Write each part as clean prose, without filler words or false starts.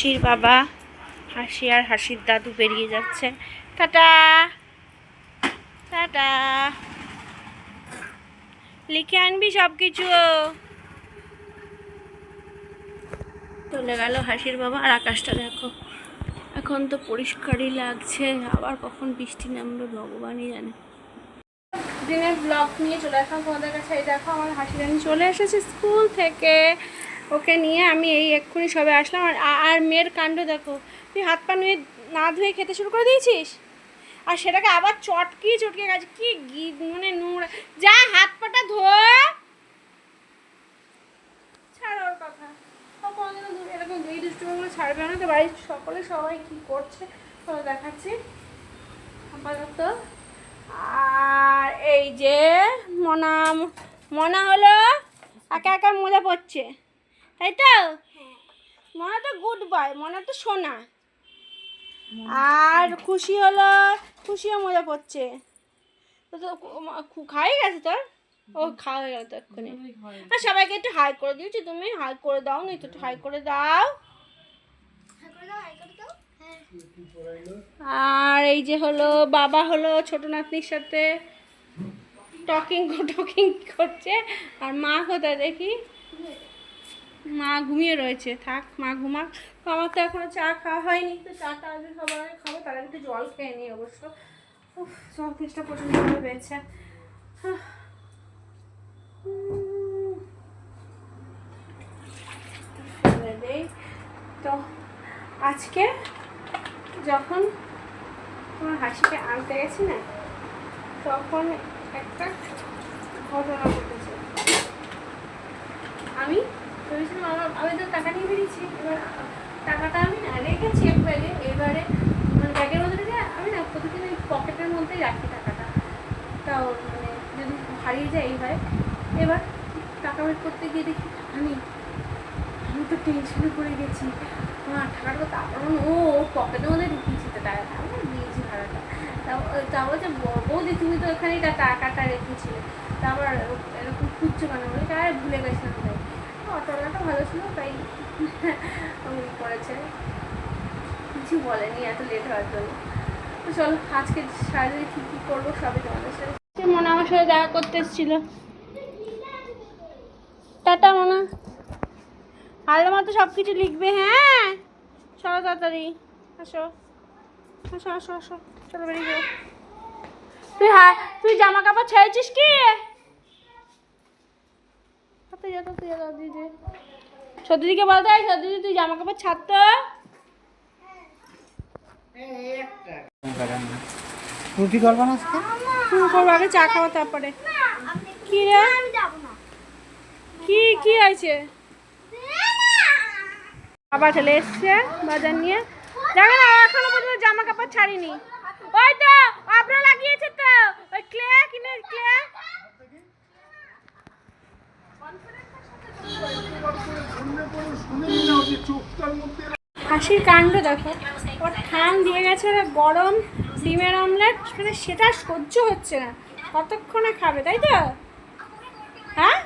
হাসির বাবা, হাসি আর হাসির দাদু বেরিয়ে যাচ্ছে। টাটা টাটা, লিখে আনবি সব কিছু। চলে গেল হাসির বাবা। আর আকাশটা দেখো, এখন তো পরিষ্কারই লাগছে, আবার কখন বৃষ্টি নামবে ভগবানই জানে। দিনের ব্লগ নিয়ে চলে আসলাম তোমাদের কাছে। এই দেখো আমার হাসি রানী চলে এসেছে স্কুল থেকে, ওকে নিয়ে আমি এই এক্ষুনি সবে আসলাম। আর মেয়ের কাণ্ড দেখো, তুই হাত পা নুয়ে না ধুয়ে খেতে শুরু করে দিয়েছিস, আর সেটাকে আবার চটকে গেছে। কি মানে নোংরা, যা হাত পাটা ধোয়া। ছাড় ওর কথা, ও কোনোদিনও এরকম এই দুষ্টুমিগুলো ছাড়বে না। তো বাড়ির সকলে সবাই কি করছে তোরা দেখাচ্ছি আপাতত। আর এই যে মনা হলো একা একা মজা পড়ছে, তাই তো? মনা তো গুড বয়, মনা তো সোনা। আর খুশিও মজা পড়ছে। তো খাই গেছে তোর, ও খাওয়া হয়ে গেল তো এক্ষুনি। আর সবাইকে একটু হাই করে দিয়েছি, তুমি হাই করে দাও না, একটু হাই করে দাও। আর এই যে হলো বাবা হলো ছোট নাতনির সাথে টকিং করছে। আর মা কোথায় দেখি, মা ঘুমিয়ে রয়েছে। থাক, মা ঘুমাক। তো আমার তো এখনো চা খাওয়া হয়নি, তো চাটা আগে সবার আগে খাবো, তার আগে একটু জল খেয়ে নিই অবশ্য। জল তেষ্টা প্রচণ্ডভাবে পেয়েছে। তো আজকে যখন তোমার হাসিকে আনতে গেছি না, তখন একটা ঘটনা ঘটেছে। আমি ভেবেছিলাম আমি তো টাকা নিয়ে বেরিয়েছি, এবার টাকাটা আমি না রেখেছি এক ব্যাগে। এবারে মানে ব্যাগের মধ্যে রেখে আমি না প্রতিদিন ওই পকেটের মধ্যেই রাখি টাকাটা, তাও মানে যদি হারিয়ে যায় এই হয়। এবার টাকা বের করতে গিয়ে দেখি আমি তো টেনশনে পড়ে গেছি। টাকাটা তারপর ও পকেটের মধ্যে ঢুকিয়েছি, তো টাকাটা আমি দিয়েছি ভাড়াটা। তা বলছে বৌদি তুমি তো এখানে টাকাটা রেখেছিলে, তারপর এরকম খুঁজছো কেন? বলি আর ভুলে গেছিলাম তাই। অটোওয়ালাটা ভালো ছিল তাই করেছে, কিছু বলেনি এত লেট হওয়ার জন্য। তো চলো আজকে সারাদিন কী কী করবো সবই তোমাদের সাথে। মনে আমার সাথে দেখা করতে এসেছিলো। টাটা মনা, ভালো মতো সব কিছু লিখবে। হ্যাঁ চলো তাড়াতাড়ি আসো আসো আসো আসো, চলো বেরিয়ে যাও। তুই জামা কাপড় ছেড়েছিস কি? সত্যিকে বলতে হয়, সত্যি তুই জামা কাপড় ছাড়তো। রুটি করবো না আজকে? করবো, আগে চা খাবো তারপরে। কি রে, কি হয়েছে? আবার চলে এসছে বাজার নিয়ে। দেখো না এখনো পর্যন্ত জামা কাপড় ছাড়িনি। ওই তো আপনারা লাগিয়েছে তো ওই ক্লে কিনে ক্লে। হাসির কাণ্ড দেখো, ওর ঠান দিয়ে গেছে গরম ডিমের অমলেট, মানে সেটা সহ্য হচ্ছে না, কতক্ষণে খাবে, তাই তো? হ্যাঁ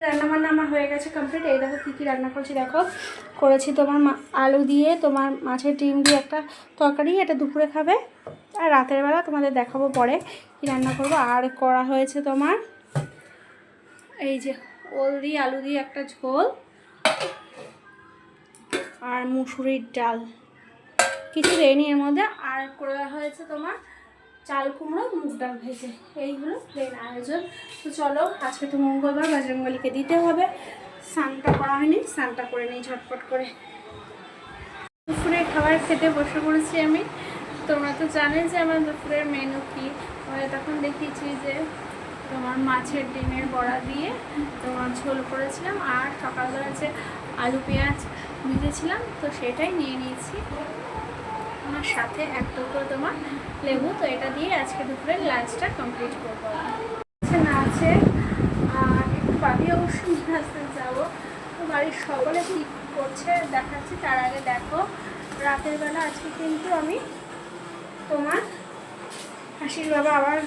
রান্নাবান্না আমার হয়ে গেছে কমপ্লিট। এই দেখো কী কী রান্না করছি দেখো। করেছি তোমার আলু দিয়ে তোমার মাছের ডিম দিয়ে একটা তরকারি, এটা দুপুরে খাবে। আর রাতের বেলা তোমাদের দেখাবো পরে কী রান্না করবো। আর করা হয়েছে তোমার এই যে ওল দিয়ে আলু দিয়ে একটা ঝোল, আর মুসুরির ডাল, কিছু দেয়নি এর মধ্যে। আর করা হয়েছে তোমার চাল কুমড়ো মুগ ডাল ভেজে। এইগুলো প্লেন আয়োজন। তো চলো আজকে তো মঙ্গলবার, বজরংবলীকে দিতে হবে। স্নানটা করা হয়নি, স্নানটা করে নিই ঝটপট করে। দুপুরে খাবার খেতে বসে পড়েছি আমি। তোমরা তো জানোই যে আমার দুপুরের মেনু কি। তখন দেখিয়েছি যে তোমার মাছের ডিমের বড়া দিয়ে তোমার ঝোল করেছিলাম, আর সকালবেলা যে আলু পেঁয়াজ ভেজেছিলাম তো সেটাই নিয়ে নিয়েছি। আমার সাথে এক টুকরো তোমার লেবু। তো এটা দিয়ে আজকে দুপুরের লাঞ্চটা কমপ্লিট করবো। না আছে আর একটু বাদি অবশ্যই আসতে যাবো। তো বাড়ির সকলে কী করছে দেখাচ্ছি। তার আগে দেখো রাতের বেলা আজকে কিন্তু আমি তোমার হাসির বাবা আবার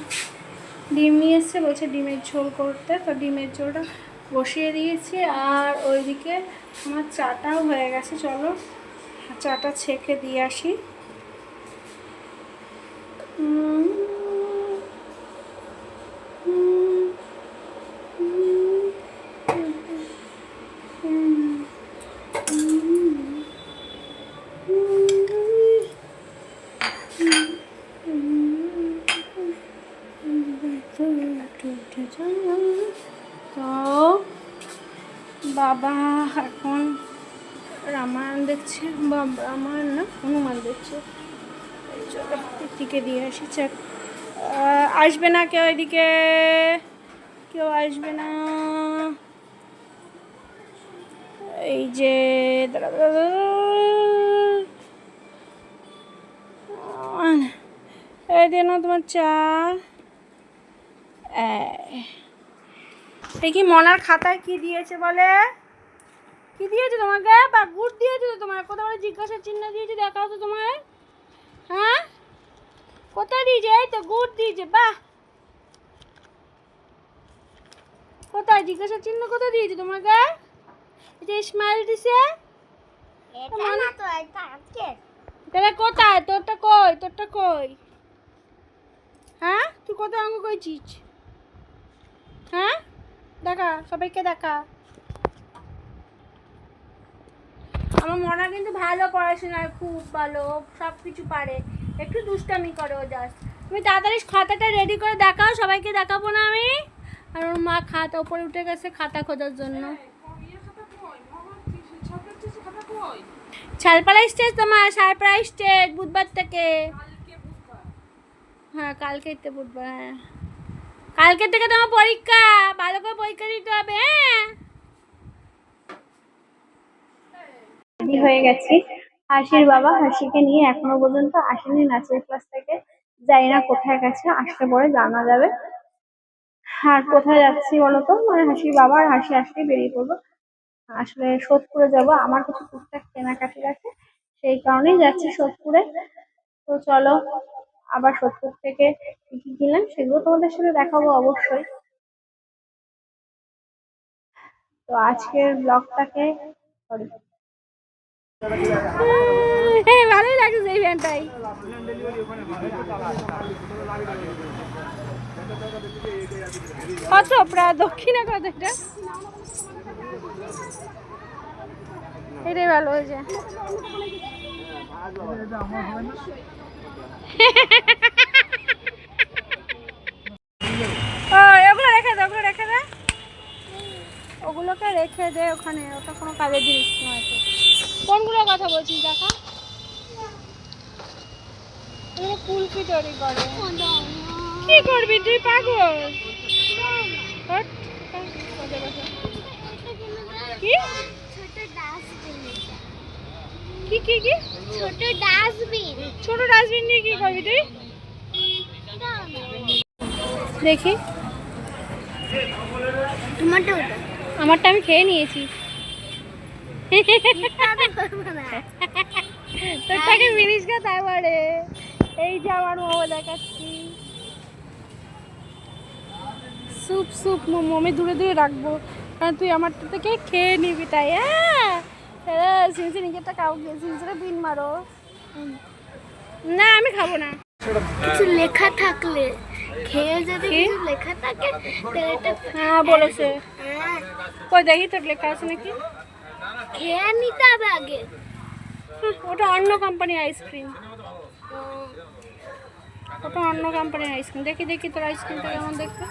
ডিম নিয়ে এসছে, বলছে ডিমের ঝোল করতে। তো ডিমের ঝোলটা বসিয়ে দিয়েছি। আর ওইদিকে আমার চাটাও হয়ে গেছে, চলো চাটা ছেঁকে দিয়ে আসি। তো বাবা এখন রামায়ণ দেখছে, বা রামায়ণ না হনুমান দেখছে। চলো এদিকে দিয়ে আসি। চাক আসবে না কেউ, এদিকে কেউ আসবে না। এই যে দাঁড়া এই দিন তোমার চা। দেখি মনার খাতায় কি দিয়েছে বলে, কি দিয়েছে তোমাকে? বা গুড় দিয়েছে তো তোমার, কোথাও বলে জিজ্ঞাসা চিহ্ন দিয়েছে, দেখাও তো তোমার। হ্যাঁ কোথায় দিয়েছে? এই তো গুড় দিয়েছে, বাহ। কোথায় জিজ্ঞাসা চিহ্ন কোথায় দিয়েছে তোমাকে? এটা স্মাইল দিছে। তাহলে কোথায় তোরটা? কই তোরটা কই? হ্যাঁ তুই কোথায় অঙ্ক করেছিস? হ্যাঁ দেখা, সবাইকে দেখা। আমার মনা কিন্তু ভালো পড়াশোনায়, খুব ভালো, সব কিছু পারে, একটু দুষ্টামি করে ও জাস্ট। তুমি তাড়াতাড়ি খাতাটা রেডি করে দেখাও, সবাইকে দেখাবো না আমি। আর ওর মা খাতা উপরে উঠে গেছে খাতা খোঁজার জন্য। শালপাড়া স্টেজ তোমার, শালপাড়া স্টেজ বুধবার থেকে। হ্যাঁ কালকে তো বুধবার, হ্যাঁ কালকে থেকে তোমার পরীক্ষা, ভালো করে পরীক্ষা দিতে হবে। হ্যাঁ রেডি হয়ে গেছি। হাসির বাবা হাসিকে নিয়ে এখনো পর্যন্ত আসেনি নাচের ক্লাস থেকে, জানি না কোথায় গেছে, আসলে পরে জানা যাবে। আর কোথায় যাচ্ছি বলতো, মানে হাসির বাবা আর হাসি আসলেই বেরিয়ে পড়বো। আসলে সোদপুরে যাব, আমার কিছু টুকটাক কেনাকাটি আছে, সেই কারণেই যাচ্ছি সোদপুরে। তো চলো, আবার সোদপুর থেকে কি কি কিনলাম সেগুলো তোমাদের সাথে দেখাবো অবশ্যই। তো আজকের ব্লগটাকে, সরি, ভালোই লাগছে এই ভ্যানটাই। কত প্রায় দক্ষিণে কত? এটাই ভালো হয়েছে। ওগুলো রেখে দে, ওগুলো রেখে দে, ওগুলোকে রেখে দে ওখানে, ওটা কোনো কাজের জিনিস নয়। তো কোনগুলোর কথা বলছিস দেখা? কুলফি তৈরি করে, কি করবি তুই পাগল? কি কি কি ছোট ডাস্টবিন, ছোট ডাস্টবিন নিয়ে কি করবি তুই? দেখি আমারটা আমি খেয়ে নিয়েছি। তোরটাকে ফিনিশ কর তারপরে। এই যে আমার মোমো দেখাচ্ছি, স্যুপ স্যুপ মোমো আমি দূরে দূরে রাখবো, কারণ তুই আমারটা থেকে খেয়ে নিবি তাই। হ্যাঁ সিনসি নিজেরটা কাউকে সিনসিরে বিন মারো। না আমি খাবো না। কিছু লেখা থাকলে, খেয়ে যদি কিছু লেখা থাকে তাহলে এটা হ্যাঁ বলেছে, কই দেখি তোর লেখা আছে নাকি। খেয়ে নিতে হবে আগে। ওটা অন্য কোম্পানির আইসক্রিম, ওটা অন্য কোম্পানির আইসক্রিম। দেখি দেখি তোর আইসক্রিমটা কেমন দেখতে।